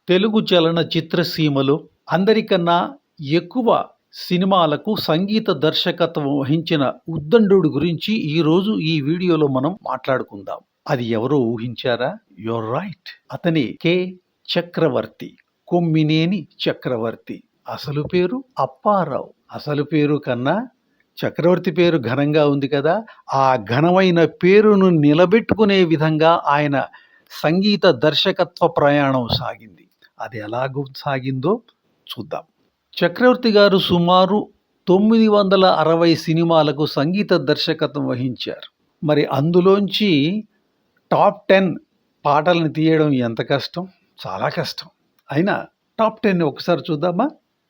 తెలుగు చలనచిత్ర సీమలో అందరికన్నా ఎక్కువ సినిమాలకు సంగీత దర్శకత్వం వహించిన ఉద్దండుడి గురించి ఈరోజు ఈ వీడియోలో మనం మాట్లాడుకుందాం. అది ఎవరో ఊహించారా? You're right. అతని కె చక్రవర్తి, కొమ్మినేని చక్రవర్తి. అసలు పేరు అప్పారావు. అసలు పేరు కన్నా చక్రవర్తి పేరు ఘనంగా ఉంది కదా. ఆ ఘనమైన పేరును నిలబెట్టుకునే విధంగా ఆయన సంగీత దర్శకత్వ ప్రయాణం సాగింది. అది ఎలాగూ సాగిందో చూద్దాం. చక్రవర్తి గారు సుమారు 960 సినిమాలకు సంగీత దర్శకత్వం వహించారు. మరి అందులోంచి టాప్ 10 పాటలను తీయడం ఎంత కష్టం? చాలా కష్టం. అయినా టాప్ 10 ఒకసారి చూద్దామా?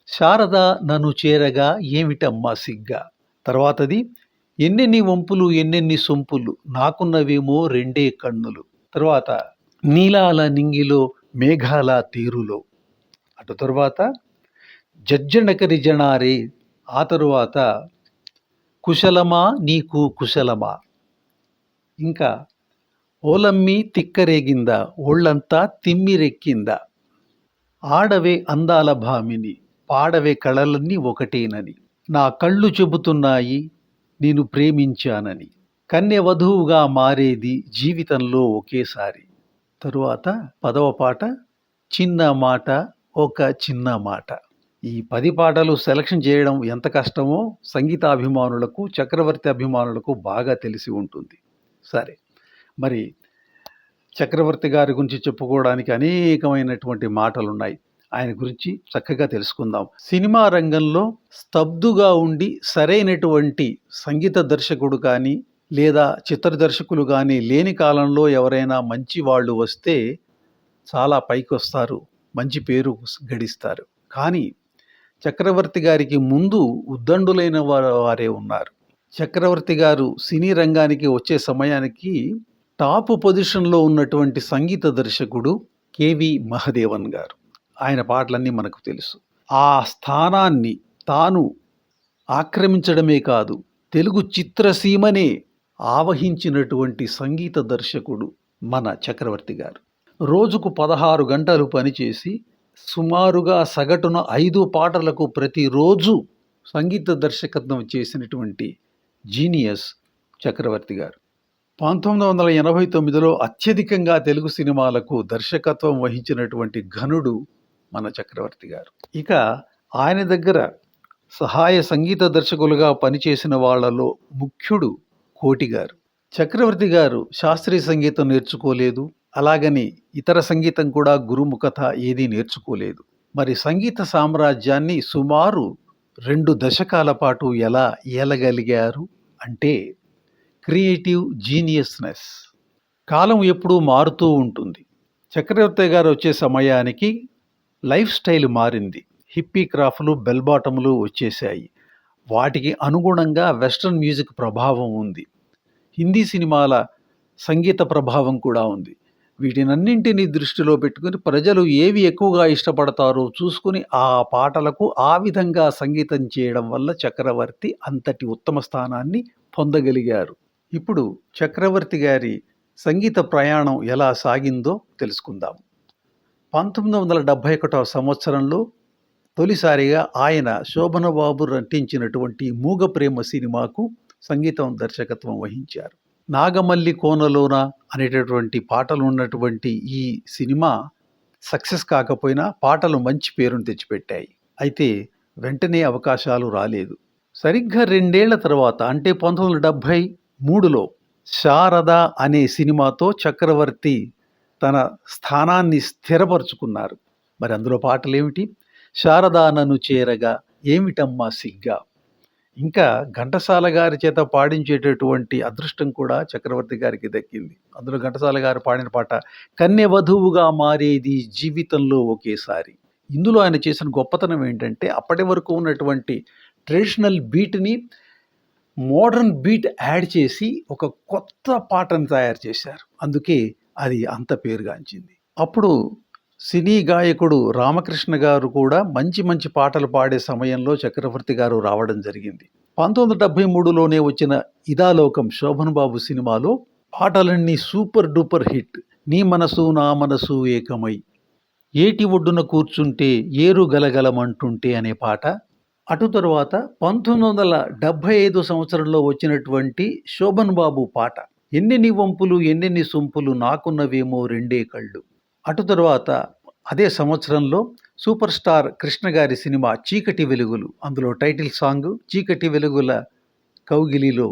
శారద నన్ను చేరగా ఏమిటమ్మా సిగ్గా, తర్వాతది ఎన్నెన్ని వంపులు ఎన్నెన్ని సొంపులు నాకున్నవేమో రెండే కన్నులు, తర్వాత నీలాల నింగిలో మేఘాల తీరులో, అటు తరువాత జజ్జనకరి జనారే, ఆ తరువాత కుశలమా నీకు కుశలమా, ఇంకా ఓలమ్మి తిక్కరేగిందా ఒళ్ళంతా తిమ్మిరెక్కిందా, ఆడవే అందాల భామిని పాడవే కళలన్నీ ఒకటేనని, నా కళ్ళు చెబుతున్నాయి నేను ప్రేమించానని, కన్య వధువుగా మారేది జీవితంలో ఒకేసారి. తరువాత 10వ పాట చిన్న మాట ఒక చిన్న మాట. ఈ 10 పాటలు సెలక్షన్ చేయడం ఎంత కష్టమో సంగీతాభిమానులకు, చక్రవర్తి అభిమానులకు బాగా తెలిసి ఉంటుంది. సరే, మరి చక్రవర్తి గారి గురించి చెప్పుకోవడానికి అనేకమైనటువంటి మాటలు ఉన్నాయి. ఆయన గురించి చక్కగా తెలుసుకుందాం. సినిమా రంగంలో స్తబ్దుగా ఉండి సరైనటువంటి సంగీత దర్శకుడు కానీ లేదా చిత్ర దర్శకులు కానీ లేని కాలంలో ఎవరైనా మంచి వాళ్ళు వస్తే చాలా పైకి వస్తారు, మంచి పేరు గడిస్తారు. కానీ చక్రవర్తి గారికి ముందు ఉద్దండులైన వారే ఉన్నారు. చక్రవర్తి గారు సినీ రంగానికి వచ్చే సమయానికి టాప్ పొజిషన్లో ఉన్నటువంటి సంగీత దర్శకుడు కెవి మహదేవన్ గారు. ఆయన పాటలన్నీ మనకు తెలుసు. ఆ స్థానాన్ని తాను ఆక్రమించడమే కాదు, తెలుగు చిత్రసీమనే ఆవహించినటువంటి సంగీత దర్శకుడు మన చక్రవర్తి గారు. రోజుకు 16 గంటలు పనిచేసి సుమారుగా సగటున 5 పాటలకు ప్రతిరోజు సంగీత దర్శకత్వం చేసినటువంటి జీనియస్ చక్రవర్తి గారు. 1989లో అత్యధికంగా తెలుగు సినిమాలకు దర్శకత్వం వహించినటువంటి ఘనుడు మన చక్రవర్తి గారు. ఇక ఆయన దగ్గర సహాయ సంగీత దర్శకులుగా పనిచేసిన వాళ్ళలో ముఖ్యుడు కోటి గారు. చక్రవర్తి గారు శాస్త్రీయ సంగీతం నేర్చుకోలేదు, అలాగని ఇతర సంగీతం కూడా గురుముఖత ఏదీ నేర్చుకోలేదు. మరి సంగీత సామ్రాజ్యాన్ని సుమారు 2 దశకాల పాటు ఎలా ఏలగలిగారు అంటే క్రియేటివ్ జీనియస్నెస్. కాలం ఎప్పుడూ మారుతూ ఉంటుంది. చక్రవర్తి గారు వచ్చే సమయానికి లైఫ్ స్టైల్ మారింది. హిప్పీ క్రాఫ్లు, బెల్ బాటములు వచ్చేసాయి. వాటికి అనుగుణంగా వెస్ట్రన్ మ్యూజిక్ ప్రభావం ఉంది. హిందీ సినిమాల సంగీత ప్రభావం కూడా ఉంది. వీటినన్నింటినీ దృష్టిలో పెట్టుకుని ప్రజలు ఏవి ఎక్కువగా ఇష్టపడతారో చూసుకుని ఆ పాటలకు ఆ విధంగా సంగీతం చేయడం వల్ల చక్రవర్తి అంతటి ఉత్తమ స్థానాన్ని పొందగలిగారు. ఇప్పుడు చక్రవర్తి గారి సంగీత ప్రయాణం ఎలా సాగిందో తెలుసుకుందాం. 1971వ సంవత్సరంలో తొలిసారిగా ఆయన శోభనబాబు నటించినటువంటి మూగ ప్రేమ సినిమాకు సంగీతం దర్శకత్వం వహించారు. నాగమల్లి కోనలోన అనేటటువంటి పాటలు ఉన్నటువంటి ఈ సినిమా సక్సెస్ కాకపోయినా పాటలు మంచి పేరును తెచ్చిపెట్టాయి. అయితే వెంటనే అవకాశాలు రాలేదు. సరిగ్గా 2 ఏళ్ల తర్వాత అంటే 1973లో శారద అనే సినిమాతో చక్రవర్తి తన స్థానాన్ని స్థిరపరుచుకున్నారు. మరి అందులో పాటలు ఏమిటి? శారదా నన్ను చేరగా ఏమిటమ్మా సిగ్గా. ఇంకా ఘంటసాల గారి చేత పాడించేటటువంటి అదృష్టం కూడా చక్రవర్తి గారికి దక్కింది. అందులో ఘంటసాల గారు పాడిన పాట కన్య వధువుగా మారేది జీవితంలో ఒకేసారి. ఇందులో ఆయన చేసిన గొప్పతనం ఏంటంటే అప్పటి వరకు ఉన్నటువంటి ట్రెడిషనల్ బీట్ని మోడర్న్ బీట్ యాడ్ చేసి ఒక కొత్త పాటను తయారు చేశారు. అందుకే అది అంత పేరుగాంచింది. అప్పుడు సినీ గాయకుడు రామకృష్ణ గారు కూడా మంచి మంచి పాటలు పాడే సమయంలో చక్రవర్తి గారు రావడం జరిగింది. 1973లోనే వచ్చిన ఇదాలోకం శోభన్ బాబు సినిమాలో పాటలన్నీ సూపర్ డూపర్ హిట్. నీ మనసు నా మనసు ఏకమై, ఏటి ఒడ్డున కూర్చుంటే ఏరు గలగలమంటుంటే అనే పాట. అటు తరువాత 1975 సంవత్సరంలో వచ్చినటువంటి శోభన్ బాబు పాట ఎన్నెన్ని వంపులు ఎన్నెన్ని సొంపులు నాకున్నవేమో రెండే కళ్ళు. అటు తరువాత అదే సంవత్సరంలో సూపర్ స్టార్ కృష్ణ గారి సినిమా చీకటి వెలుగులు, అందులో టైటిల్ సాంగ్ చీకటి వెలుగుల కౌగిలిలో.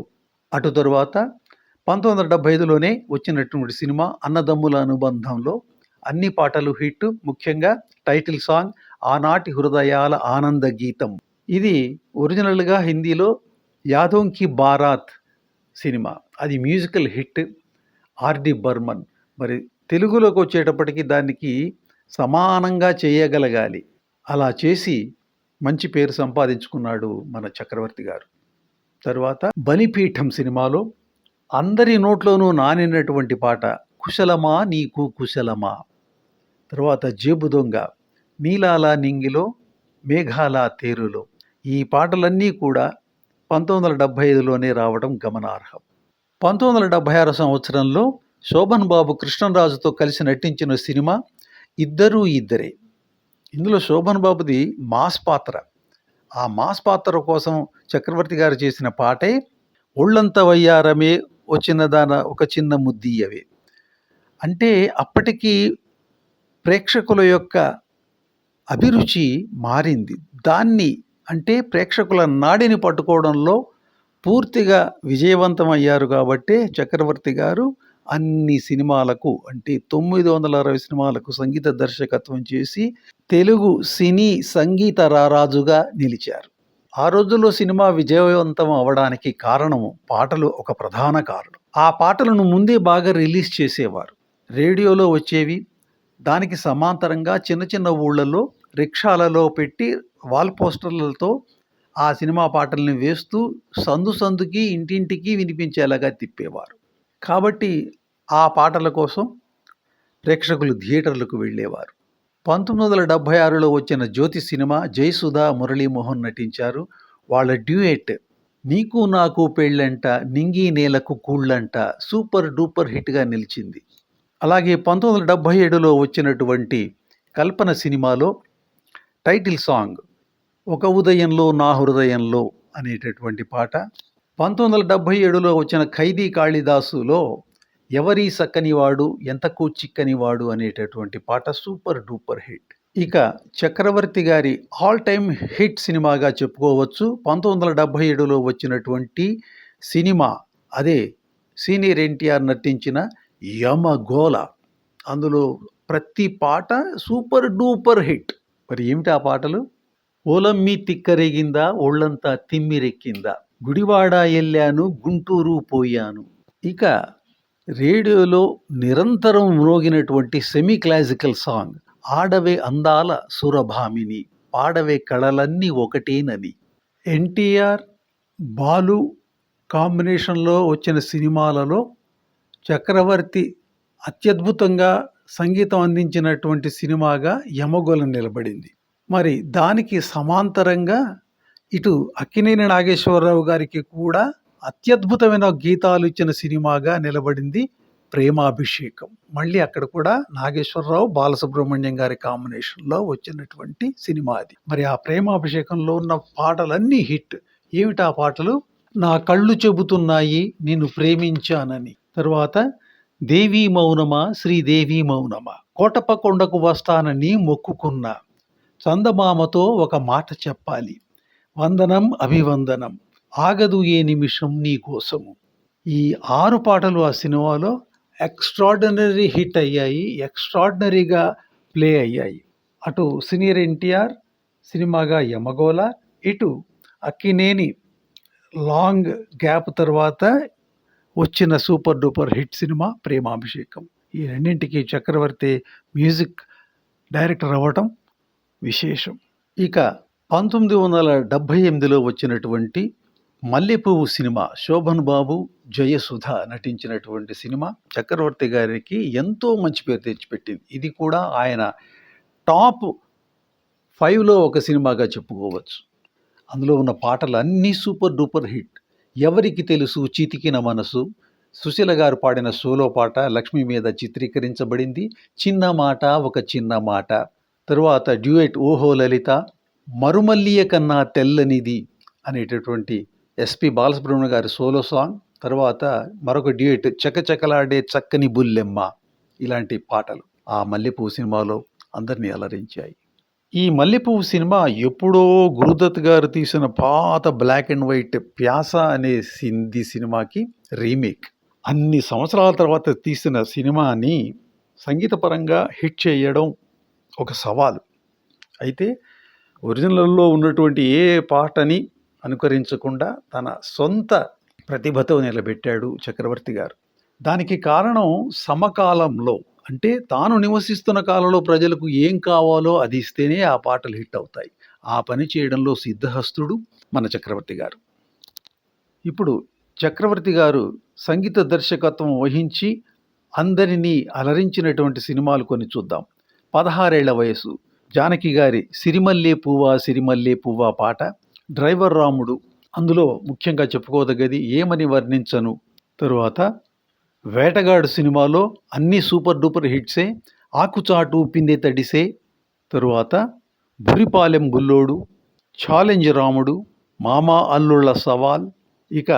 అటు తరువాత 1975లోనే వచ్చినటువంటి సినిమా అన్నదమ్ముల అనుబంధంలో అన్ని పాటలు హిట్. ముఖ్యంగా టైటిల్ సాంగ్ ఆనాటి హృదయాల ఆనంద గీతం. ఇది ఒరిజినల్గా హిందీలో యాదోం కి బారాత్ సినిమా, అది మ్యూజికల్ హిట్. ఆర్డి బర్మన్. మరి తెలుగులోకి వచ్చేటప్పటికి దానికి సమానంగా చేయగలగాలి. అలా చేసి మంచి పేరు సంపాదించుకున్నాడు మన చక్రవర్తి గారు. తర్వాత బలిపీఠం సినిమాలో అందరి నోట్లోనూ నానినటువంటి పాట కుశలమా నీకు కుశలమా. తర్వాత జేబు దొంగ, నీలాల నింగిలో మేఘాల తేరులో. ఈ పాటలన్నీ కూడా 1975లోనే రావడం గమనార్హం. 1976 సంవత్సరంలో శోభన్ బాబు కృష్ణరాజుతో కలిసి నటించిన సినిమా ఇద్దరూ ఇద్దరే. ఇందులో శోభన్ బాబుది మాస్ పాత్ర. ఆ మాస్ పాత్ర కోసం చక్రవర్తి గారు చేసిన పాటే ఒళ్ళంత వయ్యారమే వచ్చినదాన ఒక చిన్న ముద్దీయవే. అంటే అప్పటికి ప్రేక్షకుల యొక్క అభిరుచి మారింది. దాన్ని అంటే ప్రేక్షకుల నాడిని పట్టుకోవడంలో పూర్తిగా విజయవంతమయ్యారు కాబట్టే చక్రవర్తి గారు అన్ని సినిమాలకు అంటే 960 సినిమాలకు సంగీత దర్శకత్వం చేసి తెలుగు సినీ సంగీత రారాజుగా నిలిచారు. ఆ రోజుల్లో సినిమా విజయవంతం అవడానికి కారణము పాటలు ఒక ప్రధాన కారణం. ఆ పాటలను ముందే బాగా రిలీజ్ చేసేవారు. రేడియోలో వచ్చేవి. దానికి సమాంతరంగా చిన్న చిన్న ఊళ్ళలో రిక్షాలలో పెట్టి వాల్ పోస్టర్లతో ఆ సినిమా పాటల్ని వేస్తూ సందు సందుకి ఇంటింటికి వినిపించేలాగా తిప్పేవారు. కాబట్టి ఆ పాటల కోసం ప్రేక్షకులు థియేటర్లకు వెళ్ళేవారు. 1976లో వచ్చిన జ్యోతి సినిమా జయసుధ, మురళీమోహన్ నటించారు. వాళ్ళ డ్యూయెట్ నీకు నాకు పెళ్ళంట నింగి నేలకు కూళ్ళంట సూపర్ డూపర్ హిట్గా నిలిచింది. అలాగే 1977లో వచ్చినటువంటి కల్పన సినిమాలో టైటిల్ సాంగ్ ఒక ఉదయంలో నా హృదయంలో అనేటటువంటి పాట. 1977లో వచ్చిన ఖైదీ కాళిదాసులో ఎవరీ సక్కనివాడు ఎంతకు చిక్కనివాడు అనేటటువంటి పాట సూపర్ డూపర్ హిట్. ఇక చక్రవర్తి గారి ఆల్ టైమ్ హిట్ సినిమాగా చెప్పుకోవచ్చు 1977లో వచ్చినటువంటి సినిమా, అదే సీనియర్ ఎన్టీఆర్ నటించిన యమగోళ. అందులో ప్రతి పాట సూపర్ డూపర్ హిట్. మరి ఏమిటి ఆ పాటలు? ఓలమ్మి తిక్కరేగిందా ఒళ్ళంతా తిమ్మిరెక్కిందా, గుడివాడ ఎల్లాను గుంటూరు పోయాను. ఇక రేడియోలో నిరంతరం మ్రోగినటువంటి సెమీ క్లాసికల్ సాంగ్ ఆడవే అందాల సురభామిని పాడవే కళలన్నీ ఒకటేనని. ఎన్టీఆర్ బాలు కాంబినేషన్లో వచ్చిన సినిమాలలో చక్రవర్తి అత్యద్భుతంగా సంగీతం అందించినటువంటి సినిమాగా యమగోళ నిలబడింది. మరి దానికి సమాంతరంగా ఇటు అక్కినేని నాగేశ్వరరావు గారికి కూడా అత్యద్భుతమైన గీతాలు ఇచ్చిన సినిమాగా నిలబడింది ప్రేమాభిషేకం. మళ్ళీ అక్కడ కూడా నాగేశ్వరరావు, బాలసుబ్రహ్మణ్యం గారి కాంబినేషన్లో వచ్చినటువంటి సినిమా అది. మరి ఆ ప్రేమాభిషేకంలో ఉన్న పాటలన్నీ హిట్. ఏమిటా పాటలు? నా కళ్ళు చెబుతున్నాయి నిన్ను ప్రేమించానని. తర్వాత దేవీ మౌనమా శ్రీదేవి మౌనమా, కోటప్ప కొండకు వస్తానని మొక్కుకున్నా, చందమామతో ఒక మాట చెప్పాలి, వందనం అభివందనం, ఆగదు ఏ నిమిషం నీ కోసము. ఈ 6 పాటలు ఆ సినిమాలో ఎక్స్ట్రాడినరీ హిట్ అయ్యాయి, ఎక్స్ట్రాడినరీగా ప్లే అయ్యాయి. అటు సీనియర్ ఎన్టీఆర్ సినిమాగా యమగోళ, ఇటు అక్కినేని లాంగ్ గ్యాప్ తర్వాత వచ్చిన super duper hit cinema Premabhishekam. ఈ రెండింటికి చక్రవర్తి మ్యూజిక్ డైరెక్టర్ అవ్వటం విశేషం. ఇక 1978లో వచ్చినటువంటి మల్లెపువ్వు సినిమా శోభన్ బాబు, జయసుధ నటించినటువంటి సినిమా చక్రవర్తి గారికి ఎంతో మంచి పేరు తెచ్చిపెట్టింది. ఇది కూడా ఆయన టాప్ 5లో ఒక సినిమాగా చెప్పుకోవచ్చు. అందులో ఉన్న పాటలు అన్నీ సూపర్ డూపర్ హిట్. ఎవరికి తెలుసు చితికిన మనసు, సుశీల గారు పాడిన సోలో పాట లక్ష్మి మీద చిత్రీకరించబడింది. చిన్న మాట ఒక చిన్న మాట, తరువాత డ్యూయెట్ ఓహో లలిత, మరుమల్లియ కన్నా తెల్లనిది అనేటటువంటి ఎస్పి బాలసుబ్రహ్మణ్యం గారి సోలో సాంగ్, తర్వాత మరొక డ్యూయెట్ చకచకలాడే చక్కని బుల్లెమ్మ. ఇలాంటి పాటలు ఆ మల్లెపువ్వు సినిమాలో అందరినీ అలరించాయి. ఈ మల్లెపువ్వు సినిమా ఎప్పుడో గురుదత్ గారు తీసిన పాత బ్లాక్ అండ్ వైట్ ప్యాస అనే హిందీ సినిమాకి రీమేక్. అన్ని సంవత్సరాల తర్వాత తీసిన సినిమాని సంగీతపరంగా హిట్ చేయడం ఒక సవాలు. అయితే ఒరిజినల్లో ఉన్నటువంటి ఏ పాటని అనుకరించకుండా తన సొంత ప్రతిభతో నిలబెట్టాడు చక్రవర్తి గారు. దానికి కారణం సమకాలంలో, అంటే తాను నివసిస్తున్న కాలంలో ప్రజలకు ఏం కావాలో అది ఇస్తేనే ఆ పాటలు హిట్ అవుతాయి. ఆ పని చేయడంలో సిద్ధహస్తుడు మన చక్రవర్తి గారు. ఇప్పుడు చక్రవర్తి గారు సంగీత దర్శకత్వం వహించి అందరినీ అలరించినటువంటి సినిమాలు కొన్ని చూద్దాం. 16 ఏళ్ల వయసు, జానకి గారి సిరిమల్లే పువ్వా సిరిమల్లే పువ్వా పాట, డ్రైవర్ రాముడు, అందులో ముఖ్యంగా చెప్పుకోదగ్గది ఏమని వర్ణించను. తరువాత వేటగాడు సినిమాలో అన్ని సూపర్ డూపర్ హిట్సే, ఆకుచాటు పిందె తడిసే, తరువాత బురిపాలెం బుల్లోడు, ఛాలెంజ్ రాముడు, మామా అల్లుళ్ళ సవాల్, ఇక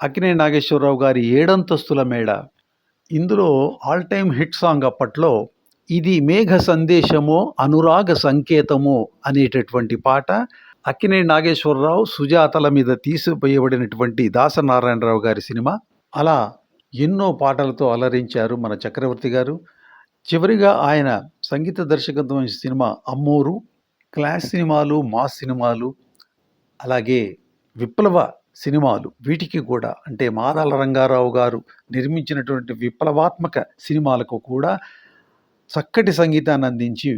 అక్కినేని నాగేశ్వరరావు గారి ఏడంతస్తుల మేడ. ఇందులో ఆల్ టైమ్ హిట్ సాంగ్ అప్పట్లో ఇది మేఘ సందేశమో అనురాగ సంకేతమో అనేటటువంటి పాట. అక్కినేని నాగేశ్వరరావు సుజాతల మీద తీసివేయబడినటువంటి దాసనారాయణరావు గారి సినిమా. అలా ఎన్నో పాటలతో అలరించారు మన చక్రవర్తి గారు. చివరిగా ఆయన సంగీత దర్శకత్వం సినిమా అమ్మోరు, క్లాస్ సినిమాలు, మాస్ సినిమాలు, అలాగే విప్లవ సినిమాలు, వీటికి కూడా అంటే మాదాల రంగారావు గారు నిర్మించినటువంటి విప్లవాత్మక సినిమాలకు కూడా చక్కటి సంగీతాన్ని అందించి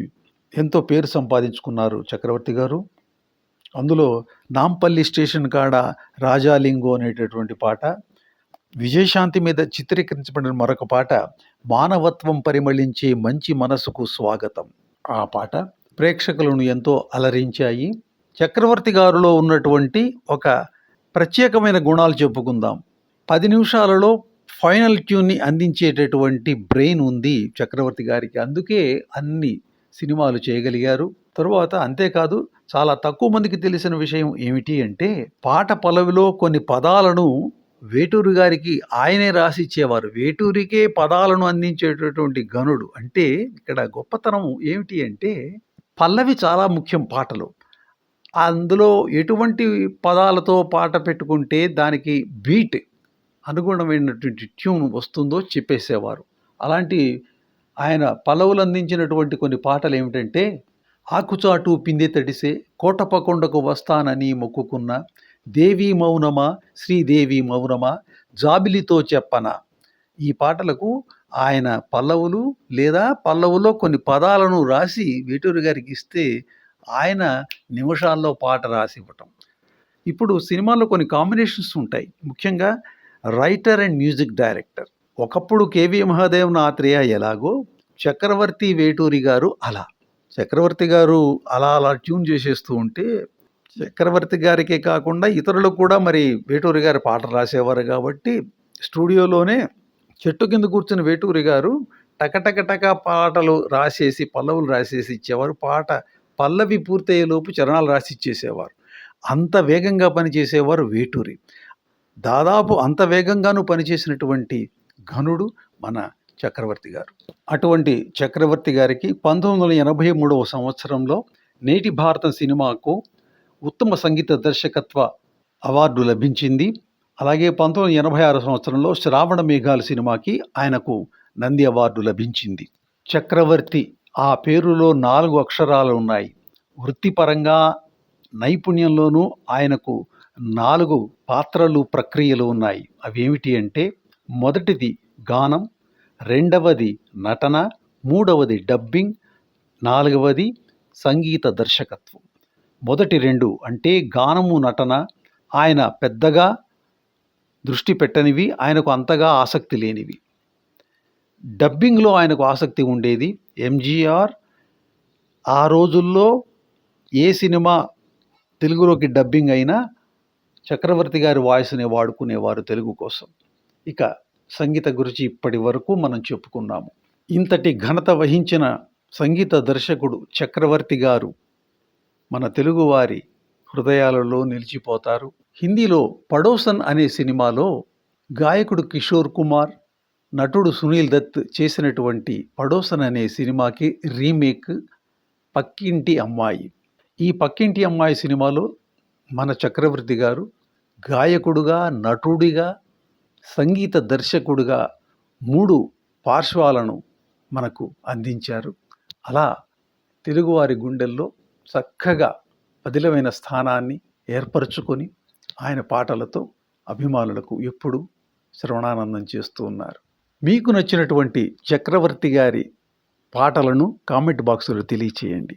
ఎంతో పేరు సంపాదించుకున్నారు చక్రవర్తి గారు. అందులో నాంపల్లి స్టేషన్ కాడ రాజాలింగో అనేటటువంటి పాట, విజయశాంతి మీద చిత్రీకరించబడిన మరొక పాట మానవత్వం పరిమళించే మంచి మనసుకు స్వాగతం. ఆ పాట ప్రేక్షకులను ఎంతో అలరించాయి. చక్రవర్తి గారిలో ఉన్నటువంటి ఒక ప్రత్యేకమైన గుణాలు చెప్పుకుందాం. 10 నిమిషాలలో ఫైనల్ ట్యూన్ని అందించేటటువంటి బ్రెయిన్ ఉంది చక్రవర్తి గారికి. అందుకే అన్ని సినిమాలు చేయగలిగారు. తరువాత అంతేకాదు, చాలా తక్కువ మందికి తెలిసిన విషయం ఏమిటి అంటే, పాట పల్లవిలో కొన్ని పదాలను వేటూరి గారికి ఆయనే రాసిచ్చేవారు. వేటూరికే పదాలను అందించేటటువంటి గనుడు. అంటే ఇక్కడ గొప్పతనం ఏమిటి అంటే, పల్లవి చాలా ముఖ్యం పాటలో. అందులో ఎటువంటి పదాలతో పాట పెట్టుకుంటే దానికి బీట్ అనుగుణమైనటువంటి ట్యూన్ వస్తుందో చెప్పేసేవారు. అలాంటి ఆయన పల్లవులు అందించినటువంటి కొన్ని పాటలు ఏమిటంటే, ఆకుచాటు పిందె తడిసే, కోటపకొండకు వస్తానని మొక్కుకున్న, దేవి మౌనమా శ్రీదేవి మౌనమా, జాబిలితో చెప్పన. ఈ పాటలకు ఆయన పల్లవులు లేదా పల్లవులో కొన్ని పదాలను రాసి వేటూరి గారికి ఇస్తే ఆయన నిమిషాల్లో పాట రాసి ఇవ్వటం. ఇప్పుడు సినిమాల్లో కొన్ని కాంబినేషన్స్ ఉంటాయి, ముఖ్యంగా రైటర్ అండ్ మ్యూజిక్ డైరెక్టర్. ఒకప్పుడు కేవి మహాదేవ్ నాత్రేయ ఎలాగో, చక్రవర్తి వేటూరి గారు అలా. చక్రవర్తి గారు అలా అలా ట్యూన్ చేసేస్తూ ఉంటే, చక్రవర్తి గారికే కాకుండా ఇతరులకు కూడా మరి వేటూరి గారు పాటలు రాసేవారు కాబట్టి, స్టూడియోలోనే చెట్టు కింద కూర్చుని వేటూరి గారు టకటక పాటలు రాసేసి పల్లవులు రాసేసి ఇచ్చేవారు. పాట పల్లవి పూర్తయ్యేలోపు చరణాలు రాసి ఇచ్చేసేవారు. అంత వేగంగా పనిచేసేవారు వేటూరి. దాదాపు అంత వేగంగానూ పనిచేసినటువంటి ఘనుడు మన చక్రవర్తి గారు. అటువంటి చక్రవర్తి గారికి 1983వ సంవత్సరంలో నేటి భారతం సినిమాకు ఉత్తమ సంగీత దర్శకత్వ అవార్డు లభించింది. అలాగే 1986 సంవత్సరంలో శ్రావణ మేఘాలు సినిమాకి ఆయనకు నంది అవార్డు లభించింది. చక్రవర్తి ఆ పేరులో 4 అక్షరాలు ఉన్నాయి. వృత్తిపరంగా నైపుణ్యంలోనూ ఆయనకు 4 పాత్రలు ప్రక్రియలు ఉన్నాయి. అవేమిటి అంటే, మొదటిది గానం, రెండవది నటన, మూడవది డబ్బింగ్, నాలుగవది సంగీత దర్శకత్వం. మొదటి 2 అంటే గానము, నటన ఆయన పెద్దగా దృష్టి పెట్టనివి, ఆయనకు అంతగా ఆసక్తి లేనివి. డబ్బింగ్లో ఆయనకు ఆసక్తి ఉండేది. ఎంజీఆర్ ఆ రోజుల్లో ఏ సినిమా తెలుగులోకి డబ్బింగ్ అయినా చక్రవర్తి గారి వాయిస్ని వాడుకునేవారు తెలుగు కోసం. ఇక సంగీత గురించి ఇప్పటి వరకు మనం చెప్పుకున్నాము. ఇంతటి ఘనత వహించిన సంగీత దర్శకుడు చక్రవర్తి గారు మన తెలుగువారి హృదయాలలో నిలిచిపోతారు. హిందీలో పడోసన్ అనే సినిమాలో గాయకుడు కిషోర్ కుమార్, నటుడు సునీల్ దత్ చేసినటువంటి పడోసన్ అనే సినిమాకి రీమేక్ పక్కింటి అమ్మాయి. ఈ పక్కింటి అమ్మాయి సినిమాలో మన చక్రవర్తి గారు గాయకుడుగా, నటుడిగా, సంగీత దర్శకుడుగా 3 పార్శ్వాలను మనకు అందించారు. అలా తెలుగువారి గుండెల్లో చక్కగా పదిలమైన స్థానాన్ని ఏర్పరచుకొని ఆయన పాటలతో అభిమానులకు ఎప్పుడూ శ్రవణానందం చేస్తూ ఉన్నారు. మీకు నచ్చినటువంటి చక్రవర్తి గారి పాటలను కామెంట్ బాక్సులో తెలియచేయండి.